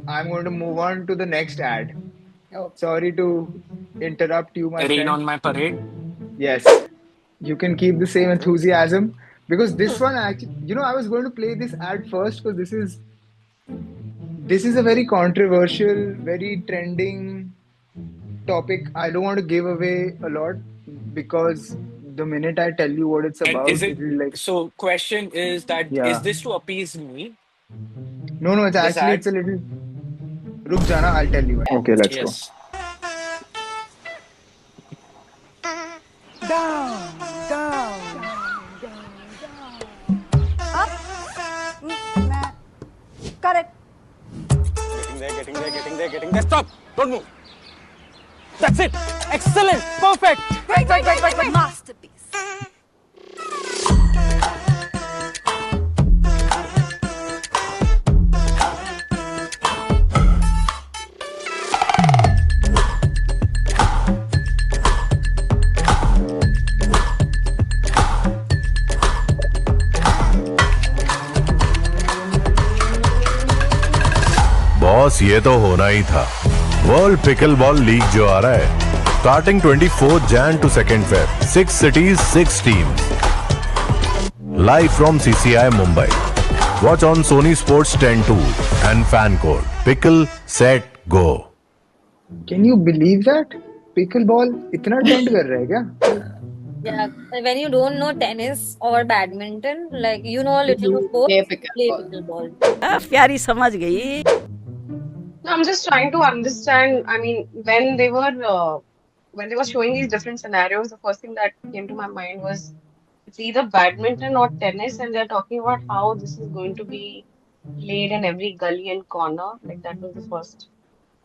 I'm going to move on to the next ad. Oh, Sorry to interrupt you, my Rain friend. on my parade. Yes, you can keep the same enthusiasm because this one actually, I was going to play this ad first because this is a very controversial, very trending topic. I don't want to give away a lot because the minute I tell you what it's And is about, it it will like, so? Question is that is yeah. this to appease me? No, no, it's This actually, ad? it's a little, ruk jana, I'll tell you. yeah. Okay, let's go. Yes. Down, down. Up. Nah. Correct. Getting there, getting there, getting there, getting there. Stop! Don't move. That's it. Excellent. Perfect. Wait. Masterpiece. Boss ये तो होना ही था। World pickle ball league जो आ रहा है, starting 24 Jan to 2nd Feb, 6 cities, 6 teams, live from CCI Mumbai. Watch on Sony Sports 10 2 and fan code pickle set go. Can you believe that? Pickleball इतना trend कर रहा है क्या? Yeah, when you don't know tennis or badminton, like you know a little of both, Play play pickleball. pickleball. प्यारी समझ गई। No, I'm just trying to understand. I mean, when they were showing these different scenarios, the first thing that came to my mind was it's either badminton or tennis, and they're talking about how this is going to be played in every gully and corner. Like that was the first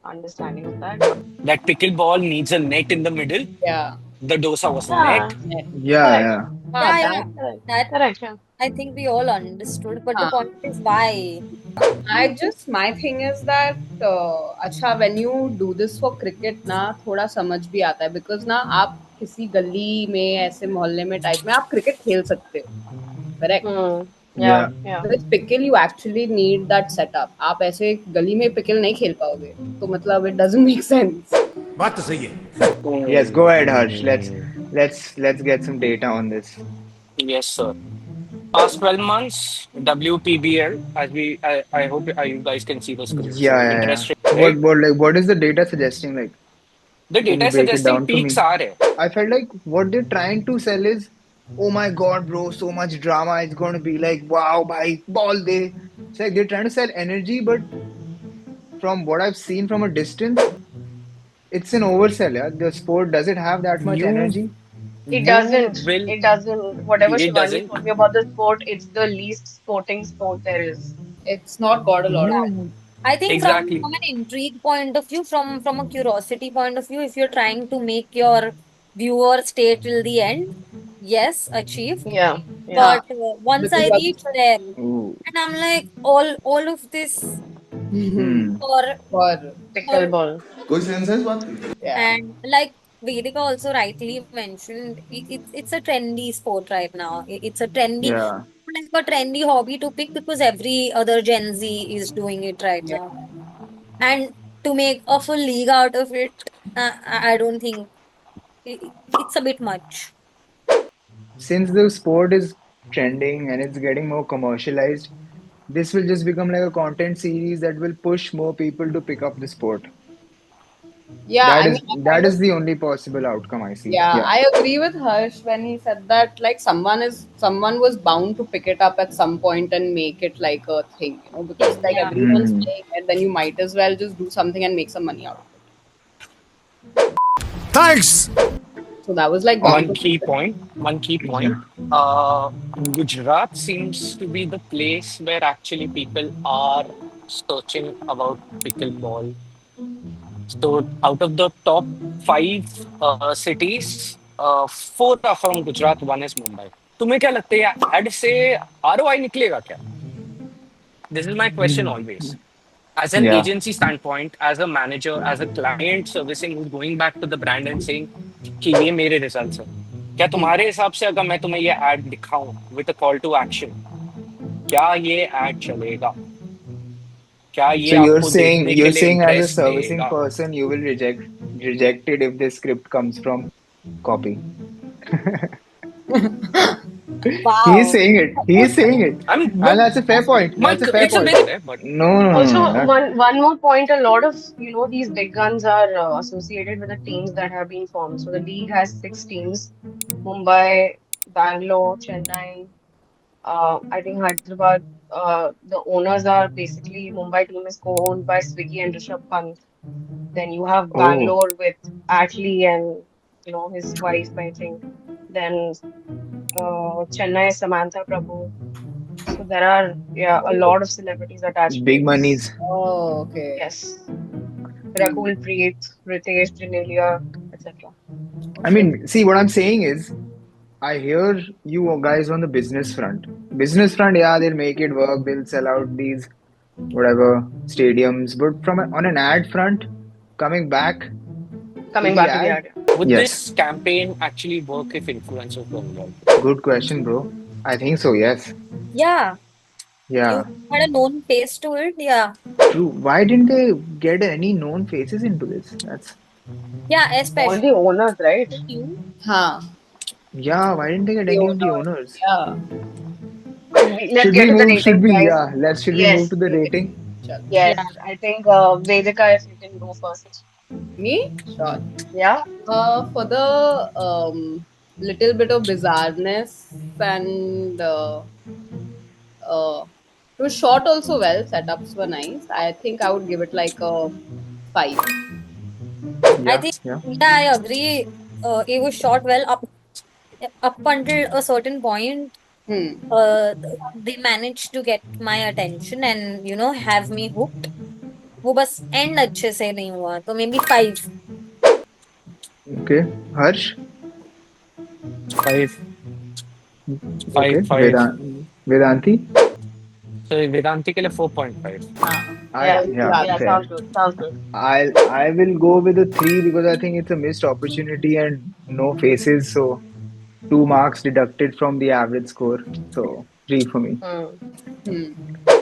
understanding of that. That pickleball needs a net in the middle. Yeah. The dosa was net. Yeah, Yeah. Yeah, correct, yeah. Yeah, That. yeah. correct, That correct. Yeah. I think we all understood, but the हाँ. point is why. My thing is that अच्छा when you do this for cricket ना थोड़ा समझ भी आता है because ना आप किसी गली में ऐसे मोहल्ले में टाइप में आप क्रिकेट खेल सकते हो, correct? Hmm. Yeah. Yeah, yeah. With pickle you actually need that setup. आप ऐसे गली में pickle नहीं खेल पाओगे, तो मतलब it doesn't make sense. बात तो सही है। Yes, go ahead, Harsh. Let's get some data on this. Yes, sir. Past 12 months, WPBL, I hope you guys can see the screen. So Yeah, yeah, interest yeah. rate. What is the data suggesting? Like, The can data you is break it suggesting down for peaks me? are there. I felt like what they're trying to sell is, oh my God, bro, so much drama. It's going to be like, wow, bhai, ball day. It's like they're trying to sell energy, but from what I've seen from a distance, it's an oversell. Yeah, the sport does it have that much You energy? It you doesn't. will It doesn't. Whatever it Shivani doesn't told me about the sport, it's the least sporting sport there is. It's not got a lot of No. I think exactly. from an intrigue point of view, from a curiosity point of view, if you're trying to make your viewer stay till the end, yes, achieved. Yeah, yeah. हाँ But once because I you have reached there, Ooh. and I'm like, all of this Hmm. for for Pickleball. कोई sense है इस बात की? yeah. and like Vedika also rightly mentioned, it's a trendy sport right now. It's a trendy, Yeah. like a trendy hobby to pick because every other Gen Z is doing it right Yeah. now. And to make a full league out of it, I don't think it's a bit much. Since the sport is trending and it's getting more commercialized, this will just become like a content series that will push more people to pick up the sport. Yeah, That I is mean, I that kind of is the only possible outcome I see. yeah, Yeah. I agree with Harsh when he said that like someone was bound to pick it up at some point and make it like a thing, because like Yeah. everyone's Hmm. playing it, then you might as well just do something and make some money out of Thanks. it. So that was like bound One to key happen. point. One key point. Yeah. Gujarat seems to be the place where actually people are searching about pickleball. So out of the top five cities, four are from Gujarat. One is Mumbai. तुम्हें क्या लगता है add से ROI निकलेगा क्या? This is my question Hmm. always. As an Yeah. agency standpoint, as a manager, as a client servicing who's going back to the brand and saying कि ये मेरे results हैं. क्या तुम्हारे हिसाब से अगर मैं तुम्हें ये ad दिखाऊं with a call to action, क्या ये ad चलेगा? क्या ये So you're आपको saying देखने के you're लिए saying as a interest servicing देगा? person you will reject it if the script comes from copy. He is Wow. saying it. He is saying it. I'm And but that's a fair point. That's a fair it's a point. very but No, no, no, Also, no, no. one more point, a lot of these big guns are associated with the teams that have been formed. So the league has six teams: Mumbai, Bangalore, Chennai. I think Hyderabad. The owners are basically Mumbai team is co-owned by Swiggy and Rishabh Pant. Then you have Oh, Bangalore with Atlee and his wife, I think. Then Chennai, Samantha Prabhu. So there are, yeah, a lot of celebrities attached to big this. monies. Oh, okay. Yes. Hmm. Rakul Preet, Ritesh, Janelia, etc. I Okay. mean, see, what I'm saying is, I hear you guys on the business front. Business front, yeah, they'll make it work. They'll sell out these whatever stadiums. But on an ad front, coming back to Coming the back to the ad, idea. would yes. this campaign actually work if influencers were involved? Good question, bro. I think so. Yes. Yeah, you Yeah. had a known face to it. Yeah. True. Why didn't they get any known faces into this? That's Yeah, All especially the owners, right? you. Huh. yeah. Why didn't they get The any of the owner. owners? Yeah. Let's Should get we to the move? Should ratings, we? guys. Yeah. Let's. Should we move Yes, to the rating? Chalo. Yeah. yes. I think Vedika, if you can go first. Me? Sure. Yeah. For the little bit of bizarreness and it was shot also well. Setups were nice. I think I would give it like a 5. I Yeah. think, Yeah. yeah, I agree. It was shot well up until a certain point. Hmm. Uh, they managed to get my attention and have me hooked. वो बस and अच्छे से नहीं हुआ तो may be 5. Okay. Harsh. Five, Okay. five, five. Vedanti. So Vedanti के लिए 4.5. हाँ. Yeah. Yeah. Yeah. Fair. Sounds good. Sounds good. I will go with a 3 because I think it's a missed opportunity and no faces. So 2 marks deducted from the average score. So 3 for me. Hmm. Hmm.